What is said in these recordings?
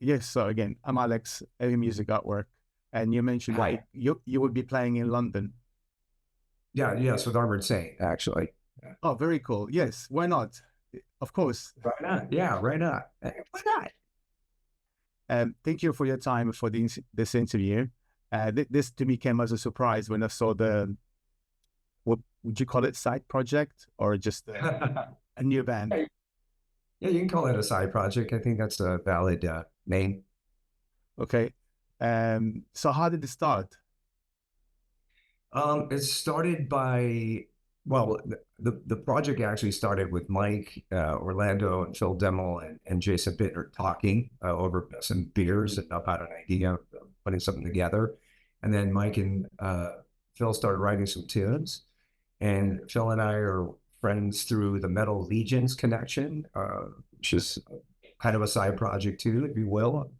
yes. So again, I'm Alex, Heavy Music Artwork, and you mentioned that Hi. you would be playing in London. Yeah, yes, with Armored Saint, actually. Yeah. Oh, very cool. Yes, why not? Of course. Why not? Yeah, right on. Why not? Thank you for your time for this interview. This to me came as a surprise when I saw the, what would you call it, side project or just a new band? Yeah, yeah, you can call it a side project. I think that's a valid name. Okay. So how did it start? It started by, well, the project actually started with Mike, Orlando, and Phil Demmel and Jason Bittner talking over some beers and about an idea of putting something together. And then Mike and Phil started writing some tunes. And Phil and I are friends through the Metal Legions connection, which is kind of a side project too, if you will,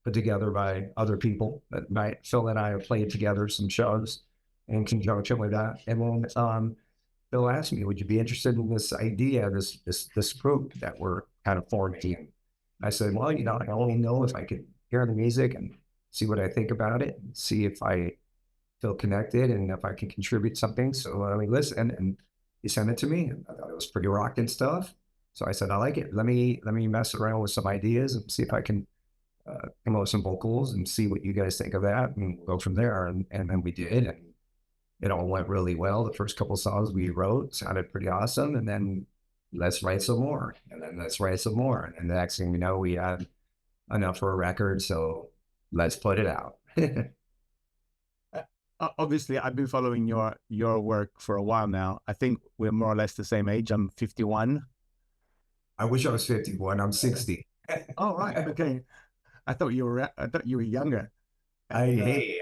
put together by other people. But Phil and I have played together some shows in conjunction with that. And then Bill asked me, "Would you be interested in this idea, this group that we're kind of forming?" I said, "Well, I only know if I could hear the music and see what I think about it, and see if I feel connected and if I can contribute something. So let me listen." And he sent it to me, and I thought it was pretty rocking stuff. So I said, "I like it. Let me mess around with some ideas and see if I can come up with some vocals and see what you guys think of that, and we'll go from there." And then we did, and it all went really well. The first couple songs we wrote sounded pretty awesome, and then let's write some more, and then let's write some more, and the next thing we know, we had enough for a record, so let's put it out. Obviously, I've been following your work for a while now. I think we're more or less the same age. I'm 51. I wish I was 51. I'm 60. Oh, right. Okay. I thought you were younger. I And hey,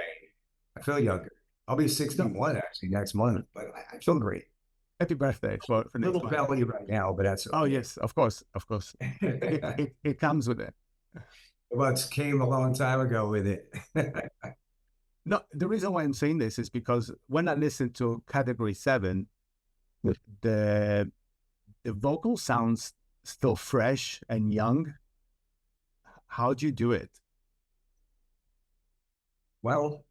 I feel younger. I'll be no, 61 actually next month, but I feel great. happy birthday for A next little month. belly right now, but that's Oh, okay. yes, of course, of course. It comes with it. What came a long time ago with it. No, the reason why I'm saying this is because when I listen to Category 7, the the vocal sounds still fresh and young. How do you do it? Well,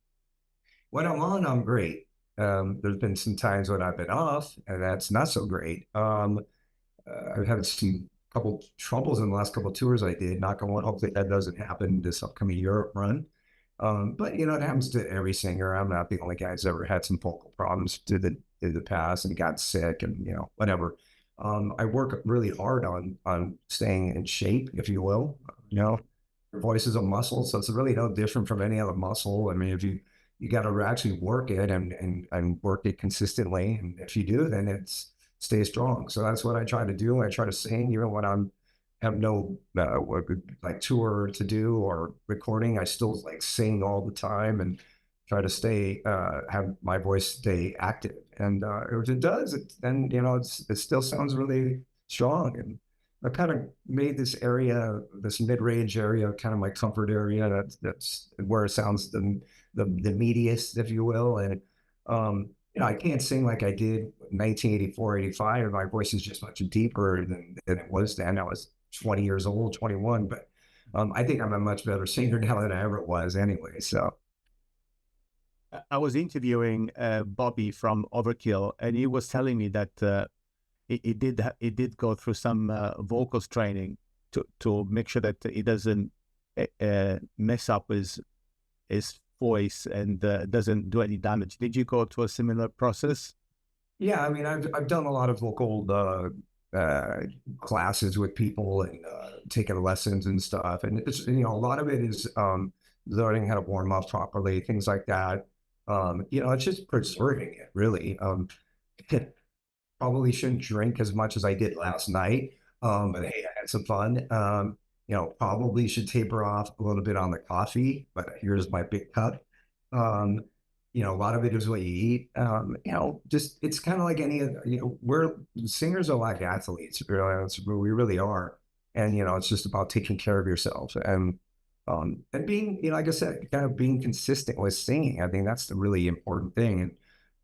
when I'm on, I'm great. There's been some times when I've been off, and that's not so great. I've had some couple troubles in the last couple of tours I did. Knock on wood, hopefully that doesn't happen this upcoming Europe run. But it happens to every singer. I'm not the only guy who's ever had some vocal problems through the past and got sick and whatever. I work really hard on staying in shape, if you will. Your voice is a muscle, so it's really no different from any other muscle. I mean, if you got to actually work it and work it consistently, and if you do, then it's stay strong. So that's what I try to do. I try to sing even when I'm have no like tour to do or recording. I still like sing all the time and try to stay have my voice stay active. And if it does, then it still sounds really strong. And I kind of made this area, this mid-range area, kind of my comfort area. That's where it sounds the meatiest, if you will. And I can't sing like I did 1984, 85. My voice is just much deeper than it was then. I was 20 years old, 21, but I think I'm a much better singer now than I ever was anyway. So I was interviewing Bobby from Overkill, and he was telling me that he did go through some vocals training to make sure that he doesn't mess up his voice and doesn't do any damage. Did you go to a similar process? yeah, I mean, I've done a lot of vocal classes with people and taken lessons and stuff, and it's a lot of it is learning how to warm up properly, things like that. It's just preserving it really. Probably shouldn't drink as much as I did last night. But hey, I had some fun. Probably should taper off a little bit on the coffee, but here's my big cup. Um, a lot of it is what you eat. Just it's kind of like any other, we're singers are like athletes, really. We really are. And, it's just about taking care of yourself and being, like I said, kind of being consistent with singing. I think that's the really important thing.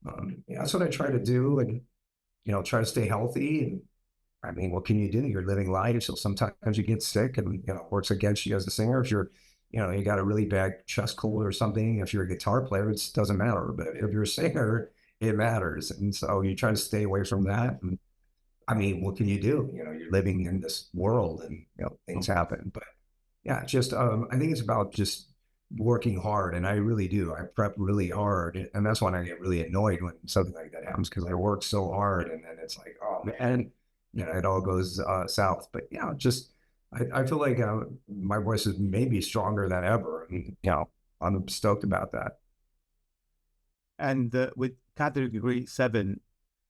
And that's what I try to do. And try to stay healthy and I mean, what can you do? You're living life. So sometimes you get sick and, you know, it works against you as a singer. If you're, you know, you got a really bad chest cold or something, if you're a guitar player, it doesn't matter. But if you're a singer, it matters. And so you try to stay away from that. And I mean, what can you do? You know, you're living in this world and, you know, things happen. But yeah, just, I think it's about just working hard. And I really do. I prep really hard. And that's when I get really annoyed when something like that happens because I work so hard and then it's like, oh man, you know, it all goes south. But yeah, just, I feel like my voice is maybe stronger than ever. And, you know, I'm stoked about that. And with Category 7,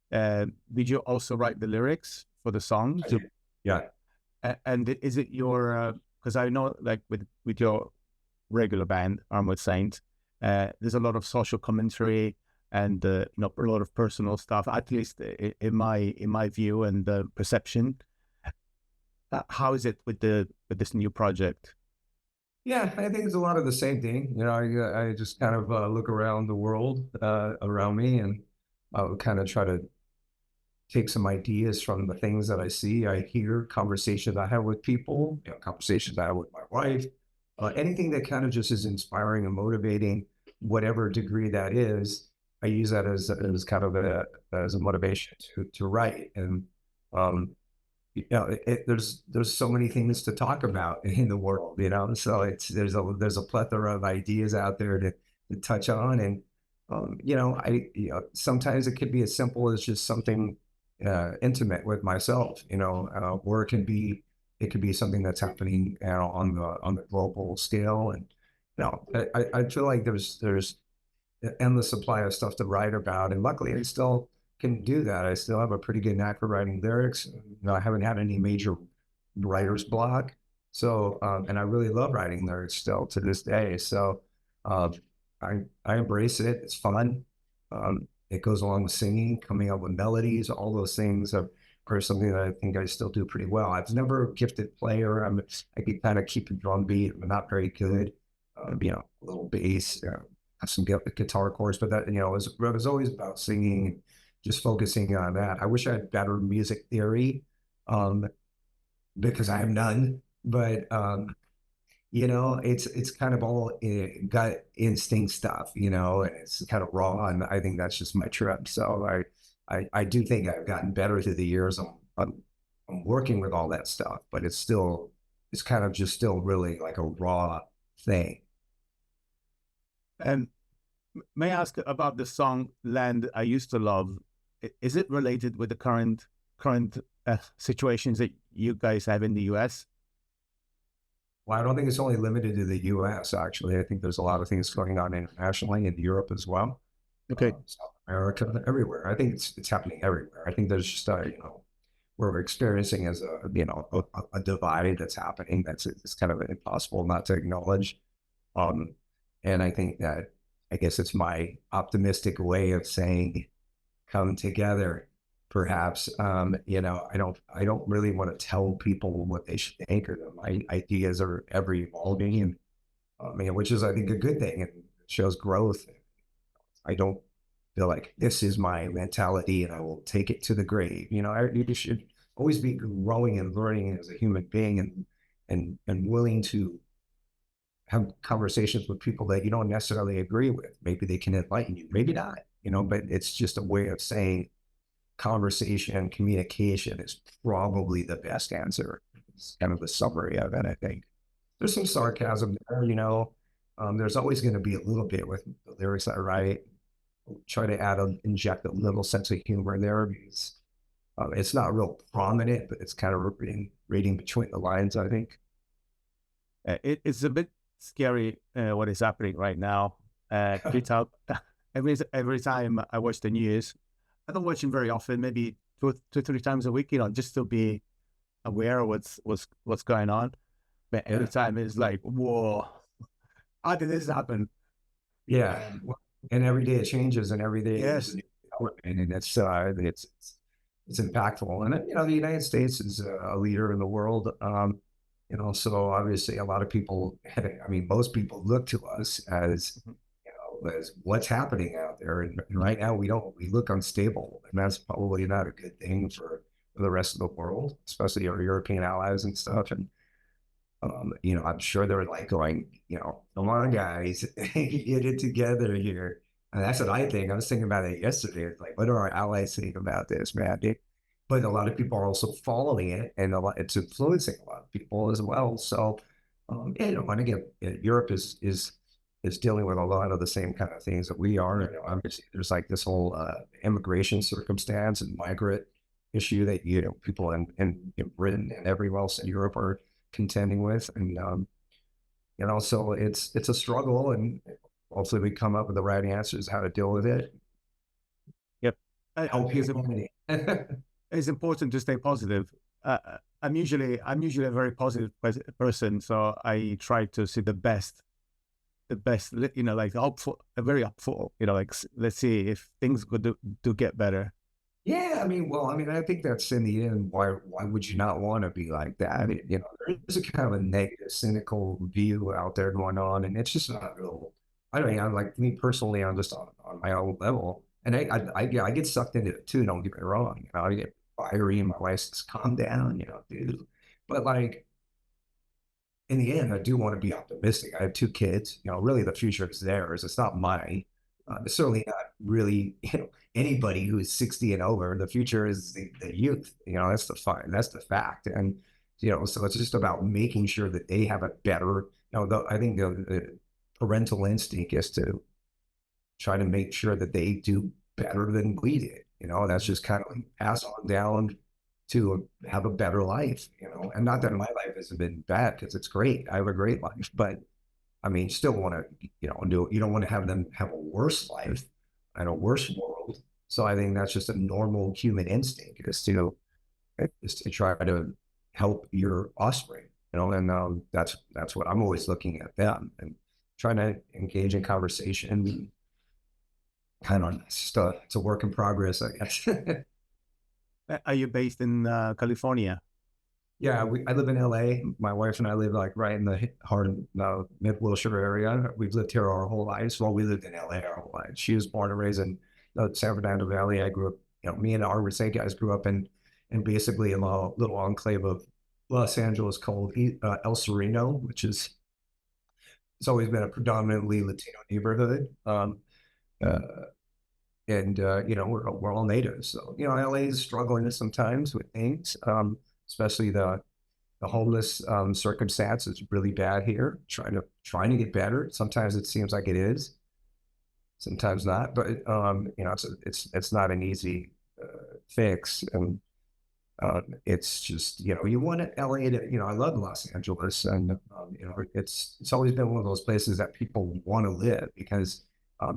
did you also write the lyrics for the songs? Yeah. And is it your, because I know like with your regular band, Armored Saint, there's a lot of social commentary and you know, a lot of personal stuff, at least in my view and perception. How is it with this new project? Yeah, I think it's a lot of the same thing. You know, I just kind of look around the world around me and kind of try to take some ideas from the things that I see, I hear, conversations I have with people, you know, conversations I have with my wife, anything that kind of just is inspiring and motivating, whatever degree that is. I use that as kind of as a motivation to write. And you know, there's so many things to talk about in the world, you know. So there's a plethora of ideas out there to touch on, and you know, you know, sometimes it could be as simple as just something intimate with myself, you know, or it could be something that's happening, you know, on the global scale, and you know, I feel like there's an endless supply of stuff to write about, and luckily I still can do that. I still have a pretty good knack for writing lyrics. You know, I haven't had any major writer's block. So, and I really love writing lyrics still to this day. So, um, I embrace it. It's fun. It goes along with singing, coming up with melodies, all those things are something that I think I still do pretty well. I've never a gifted player. I can kind of keep a drum beat. I'm not very good. You know, a little bass, some guitar chords, but that, you know, it was always about singing, just focusing on that. I wish I had better music theory, um, because I have none. But you know, it's kind of all gut instinct stuff, you know, and it's kind of raw, and I think that's just my trip. So I do think I've gotten better through the years. I'm working with all that stuff, but it's kind of just still really like a raw thing. And may I ask about the song "Land I Used to Love"? Is it related with the current situations that you guys have in the U.S.? Well, I don't think it's only limited to the U.S. Actually, I think there's a lot of things going on internationally in Europe as well, Okay. South America, everywhere. I think it's happening everywhere. I think there's just you know, we're experiencing as a, you know, a divide that's happening that's it's kind of impossible not to acknowledge. Um, and I think that I guess it's my optimistic way of saying come together. Perhaps, you know, I don't really want to tell people what they should think, or my ideas are ever evolving, and I mean, which is I think a good thing and shows growth. I don't feel like this is my mentality and I will take it to the grave. You know, you should always be growing and learning as a human being, and willing to have conversations with people that you don't necessarily agree with. Maybe they can enlighten you, maybe not, you know, but it's just a way of saying conversation and communication is probably the best answer. It's kind of the summary of it, I think. There's some sarcasm there, you know. There's always going to be a little bit with the lyrics I write. Try to inject a little sense of humor there because it's not real prominent, but it's kind of reading between the lines, I think. It's a bit scary what is happening right now. It's out every time I watch the news. I don't watch them very often, maybe two, 3 times a week, you know, just to be aware of what's going on. But every time it's like, whoa, how did this happen? Yeah, and every day it changes, and every day Yes. is a new development, and it's impactful. And you know, the United States is a leader in the world. You know, so obviously a lot of people, I mean, most people look to us as, Mhm. you know, as what's happening out there. And right now we look unstable, and that's probably not a good thing the rest of the world, especially our European allies and stuff. And you know, I'm sure they're like going, you know, come on, guys, get it together here. And that's what I think. I was thinking about it yesterday. It's like, what do our allies think about this, man? But a lot of people are also following it, and it's influencing a lot of people as well. So, yeah, you know, and again, Europe is dealing with a lot of the same kind of things that we are. You know, obviously, there's like this whole immigration circumstance and migrant issue that you know people in Britain and everywhere else in Europe are contending with, and you know, so it's a struggle, and hopefully we come up with the right answers how to deal with it. Yep. Help humanity. It's important to stay positive. I'm usually a very positive person, so I try to see the best, you know, like hopeful, very hopeful, you know, like let's see if things could do get better. Yeah, I mean, well, I mean, I think that's in the end. Why would you not want to be like that? You know, there's a kind of a negative, cynical view out there going on, and it's just not real. I don't know. Like me personally, I'm just on my own level, and I get sucked into it too. Don't get me wrong. You know, I get fiery, and my wife says, "Calm down," you know, dude. But like in the end, I do want to be optimistic. I have two kids. You know, really, the future is theirs. It's not mine. It's certainly not really, you know, anybody who is 60 and over. The future is the youth. You know, that's the fun. That's the fact. And you know, so it's just about making sure that they have a better. You know, I think the parental instinct is to try to make sure that they do better than we did. You know, that's just kind of like pass on down to have a better life, you know, and not that my life hasn't been bad because it's great. I have a great life, but I mean, still want to, you know, you don't want to have them have a worse life and a worse world. So I think that's just a normal human instinct is to try to help your offspring, you know, and that's what I'm always looking at them and trying to engage in conversation. Kind of, it's a work in progress, I guess. Are you based in California? Yeah, I live in LA. My wife and I live like right in the heart of the Mid Wilshire area. We've lived here our whole lives. Well, we lived in LA our whole lives. She was born and raised in the San Fernando Valley. I grew up, you know, me and our same guys grew up in basically a little enclave of Los Angeles called El Sereno, which is it's always been a predominantly Latino neighborhood. Uh, and you know, we're all natives, so you know, LA is struggling sometimes with things, especially the homeless circumstance is really bad here. Trying to get better. Sometimes it seems like it is, sometimes not. But you know, it's not an easy fix, and it's just you know, you want LA to you know, I love Los Angeles, and you know, it's always been one of those places that people want to live because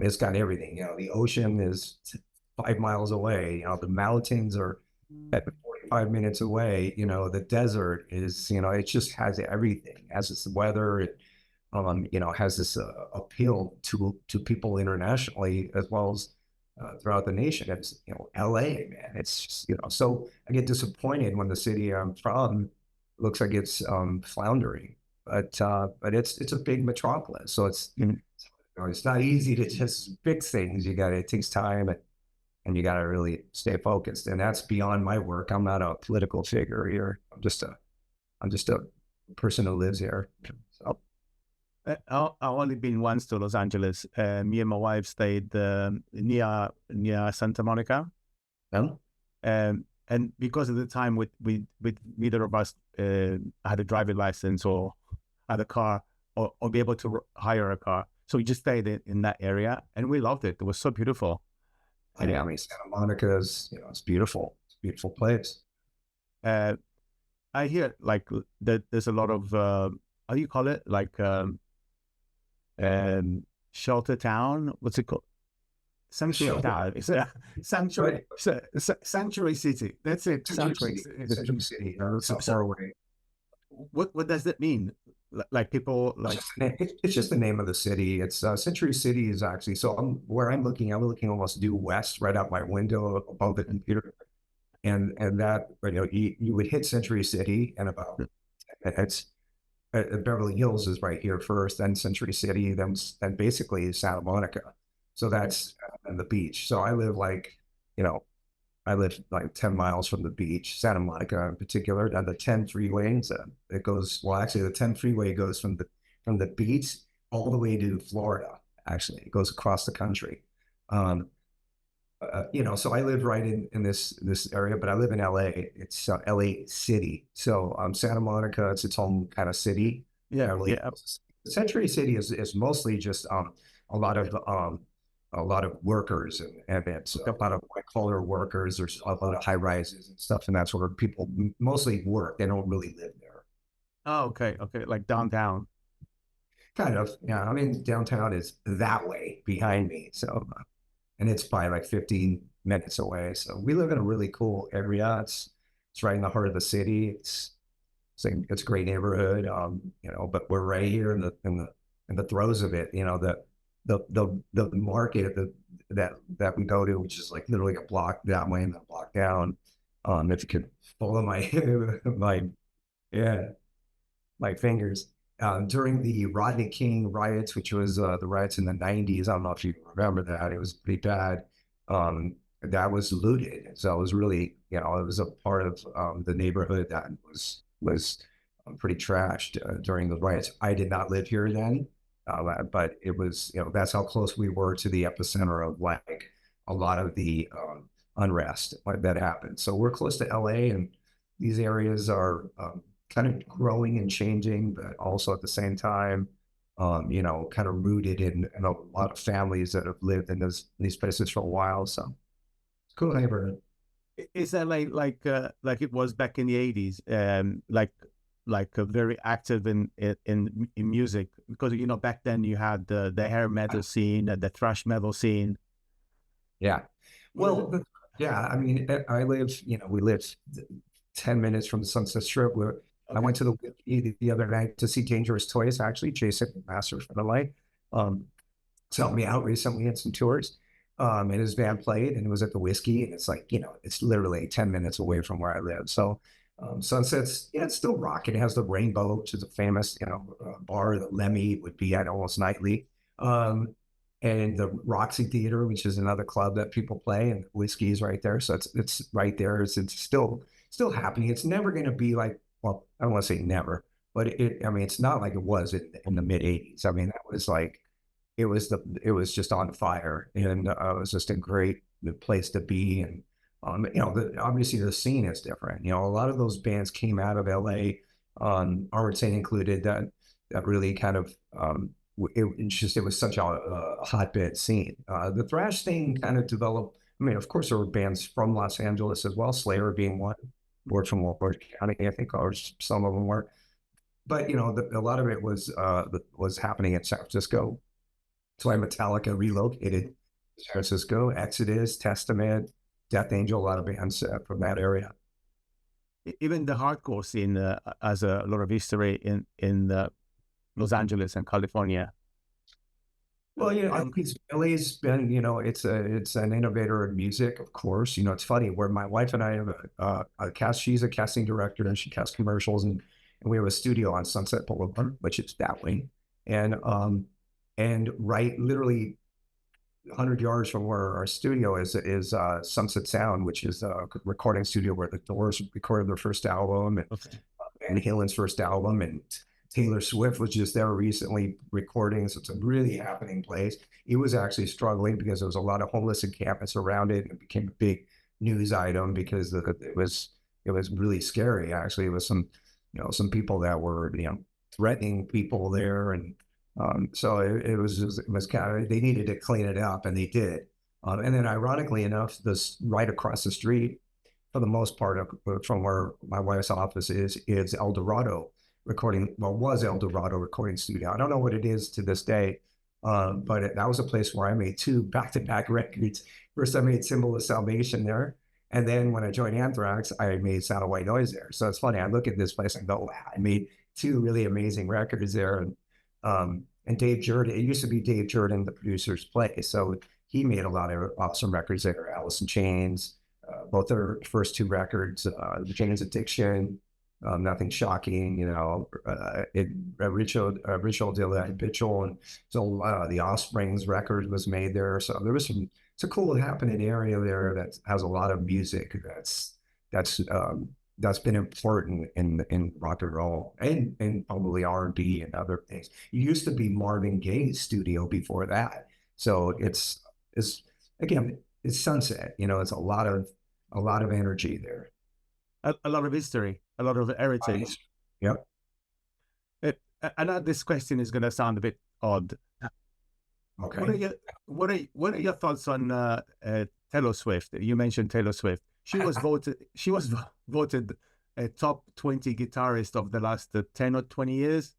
it's got everything. You know, the ocean is 5 miles away. You know, the mountains are at 45 minutes away. You know, the desert is, you know, it just has everything. It has this weather. It, you know, has this appeal to people internationally as well as throughout the nation. It's, you know, LA, man. It's just, you know, so I get disappointed when the city I'm from looks like it's floundering. But it's a big metropolis, so it's you know, it's not easy to just fix things. It takes time and you got to really stay focused. And that's beyond my work. I'm not a political figure here. I'm just a person who lives here. So. I've only been once to Los Angeles. Me and my wife stayed near Santa Monica. Yeah. And because of the time with neither of us had a driving license or had a car or be able to hire a car. So we just stayed in that area and we loved it. It was so beautiful. And yeah, I mean, Santa Monica is, you know, it's beautiful. It's a beautiful place. I hear like that there's a lot of, how do you call it? Like shelter town. What's it called? Sanctuary town. It's a sanctuary. Sanctuary city. That's it. Sanctuary city. It's so far away. What does that mean? Like people like it's just the name of the city. It's Century City is actually so where I'm looking almost due west right out my window above the computer, and that you know you would hit Century City and about 10 minutes. Beverly Hills is right here first, then Century City, then basically Santa Monica. So that's and the beach. So I live like you know I live like 10 miles from the beach, Santa Monica in particular, and the 10 freeway. So it goes, well, actually the 10 freeway goes from the beach all the way to Florida. Actually, it goes across the country. Um, so I live right in this area, but I live in LA. It's LA City. So Santa Monica, it's its own kind of city. Yeah, LA, yeah. Century City is mostly just a lot of um, a lot of workers and it's a Okay. lot of white collar workers. There's a lot of high rises and stuff, and that's where people mostly work. They don't really live there. Oh, okay, okay, like downtown. Kind of, yeah. I mean, downtown is that way behind me, so and it's by like 15 minutes away. So we live in a really cool area. It's right in the heart of the city. It's a great neighborhood. But we're right here in the throes of it. The market that we go to, which is like literally a block that way and a block down. If you could follow my my yeah my fingers. During the Rodney King riots, which was the riots in the 90s, I don't know if you remember that. It was pretty bad. That was looted. So it was really, it was a part of the neighborhood that was pretty trashed during the riots. I did not live here then, but it was, that's how close we were to the epicenter of like a lot of the unrest that happened. So we're close to LA, and these areas are kind of growing and changing, but also at the same time, kind of rooted in a lot of families that have lived in these places for a while. So it's a cool neighborhood. Is that like it was back in the 80s, very active in music? Because back then you had the hair metal scene, the thrash metal scene. Yeah. Well, yeah, I mean, we live 10 minutes from the Sunset Strip. Where I went to the other night to see Dangerous Toys, actually. Jason Master from LA has helped me out recently in some tours. And his band played, and it was at the Whiskey, and it's like, it's literally 10 minutes away from where I live. So Sunset's, yeah, it's still rocking. It has the Rainbow, which is a famous, bar that Lemmy would be at almost nightly. And the Roxy Theater, which is another club that people play, and Whiskey is right there. So it's right there. It's still happening. It's never going to be like, well, I don't want to say never, but I mean, it's not like it was in the mid 80s. I mean, that was like, it was just on fire, and it was just a great place to be. And obviously the scene is different. A lot of those bands came out of LA, Armored Saint included, that really kind of it was such a hotbed scene. The thrash thing kind of developed. I mean, of course, there were bands from Los Angeles as well, Slayer being one, board from Orange County, I think, or some of them were. But a lot of it was happening in San Francisco. That's why Metallica relocated to San Francisco. Exodus, Testament, Death Angel, a lot of bands from that area. Even the hardcore scene has a lot of history in Los Angeles and California. Well, LA's been, it's an innovator in music, of course. It's funny where my wife and I have a cast. She's a casting director, and she casts commercials, and we have a studio on Sunset Boulevard, which is that way. And right, literally 100 yards from where our studio is Sunset Sound, which is a recording studio where the Doors recorded their first album, and Van Halen's first album, and Taylor Swift was just there recently recording. So it's a really happening place. It was actually struggling because there was a lot of homeless encampments around it, and it became a big news item because it was really scary. Actually, it was some people that were threatening people there, and so it was kind of, they needed to clean it up, and they did. And then ironically enough, this right across the street, for the most part, from where my wife's office is El Dorado was El Dorado recording studio. I don't know what it is to this day, but that was a place where I made 2 back-to-back records. First, I made Symbol of Salvation there. And then when I joined Anthrax, I made Sound of White Noise there. So it's funny. I look at this place and go, wow, I made 2 really amazing records there. And Dave Jordan, it used to be Dave Jordan, the producer's place. So he made a lot of awesome records there. Alice in Chains, both their first 2 records, The Jane's Addiction, nothing shocking, Ritual de la Habitual, and so the Offspring's record was made there. So there was it's a cool happening area there that has a lot of music that's been important in rock and roll and probably R&B and other things. It used to be Marvin Gaye's studio before that. So it's again, it's Sunset, it's a lot of energy there. A lot of history, a lot of heritage. Yep. I know this question is going to sound a bit odd. Okay. What are your thoughts on Taylor Swift? You mentioned Taylor Swift. She was voted a top 20 guitarist of the last 10 or 20 years.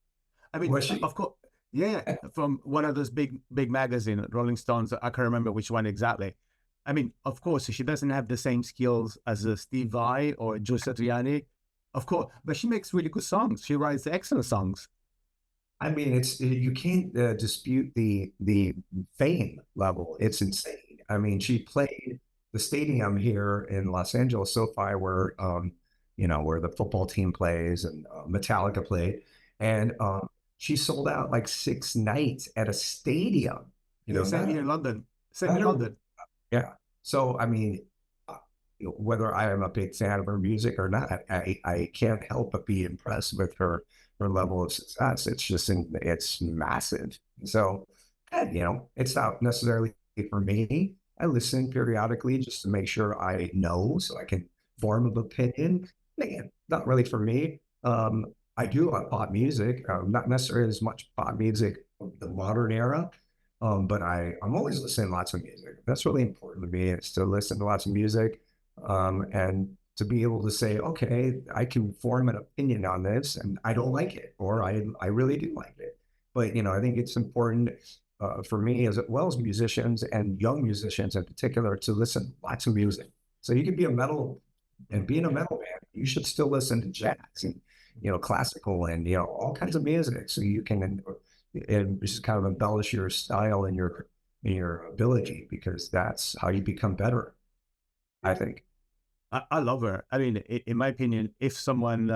I mean, of course, yeah, from one of those big magazines, Rolling Stones. I can't remember which one exactly. I mean, of course, she doesn't have the same skills as Steve Vai or Joe Satriani, of course, but she makes really good songs. She writes excellent songs. I mean, you can't dispute the fame level. It's insane. I mean, she played the stadium here in Los Angeles, SoFi, where where the football team plays, and Metallica played, and she sold out like 6 nights at a stadium. Same here in London. Same in London. Yeah. So, I mean, whether I am a big fan of her music or not, I can't help but be impressed with her level of success. It's massive. So, it's not necessarily for me. I listen periodically just to make sure I know so I can form an opinion. Man, not really for me. I do like pop music, not necessarily as much pop music of the modern era. But I'm always listening to lots of music. That's really important to me, is to listen to lots of music, and to be able to say, okay, I can form an opinion on this, and I don't like it, or I really do like it. But I think it's important for me, as well as musicians and young musicians in particular, to listen to lots of music. So you can be being a metal band, you should still listen to jazz and classical and all kinds of music, so you can. And just kind of embellish your style and your ability, because that's how you become better, I think. I love her. I mean, in my opinion, if someone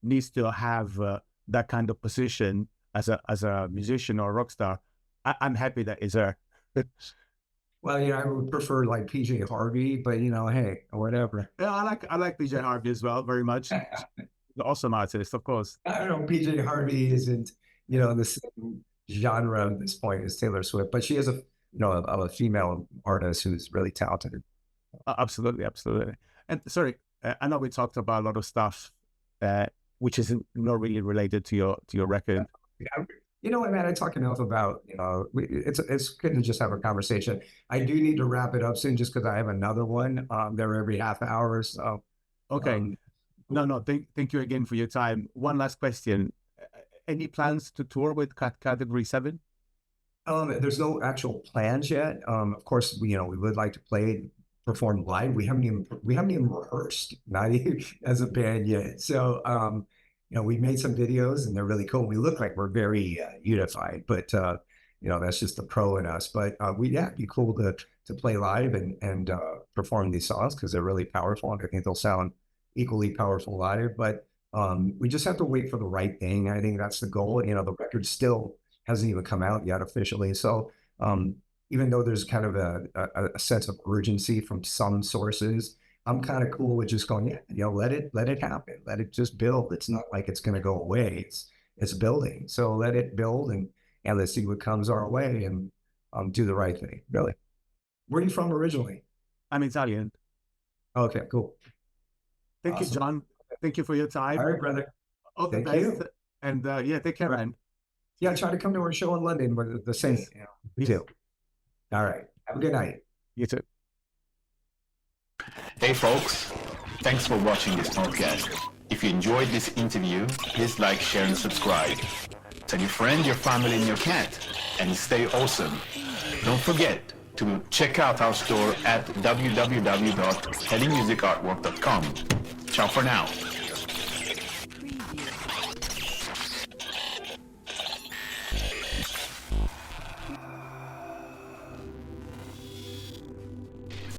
needs to have that kind of position as a musician or a rock star, I'm happy that is her. Well, I would prefer like PJ Harvey, but hey, whatever. Yeah, I like PJ Harvey as well, very much. Awesome artist, of course. I don't know, PJ Harvey isn't the same genre at this point as Taylor Swift, but she is a female artist who's really talented. Absolutely. And sorry, I know we talked about a lot of stuff which is not really related to your record. I talk enough about, it's good to just have a conversation. I do need to wrap it up soon, just because I have another one. They're every half hour. So okay. No, thank you again for your time. One last question. Any plans to tour with Category 7? There's no actual plans yet. Of course, we would like to perform live. We haven't even rehearsed, not even as a band yet. So, we made some videos and they're really cool. We look like we're very unified, but that's just the pro in us. But it'd be cool to play live and perform these songs, because they're really powerful, and I think they'll sound equally powerful live. But we just have to wait for the right thing. I think that's the goal. The record still hasn't even come out yet officially. So even though there's kind of a sense of urgency from some sources, I'm kind of cool with just going, let it happen. Let it just build. It's not like it's going to go away. It's building. So let it build, and let's see what comes our way, and do the right thing. Really. Where are you from originally? I'm Italian. Okay, cool. Thank you, John. Thank you for your time. All right, brother. All the best. You. And take care, man. Yeah, try to come to our show in London with the same. We do. All right. Have a good night. You too. Hey, folks. Thanks for watching this podcast. If you enjoyed this interview, please like, share, and subscribe. Tell your friend, your family, and your cat. And stay awesome. Don't forget to check out our store at www.headingmusicartwork.com. Ciao for now.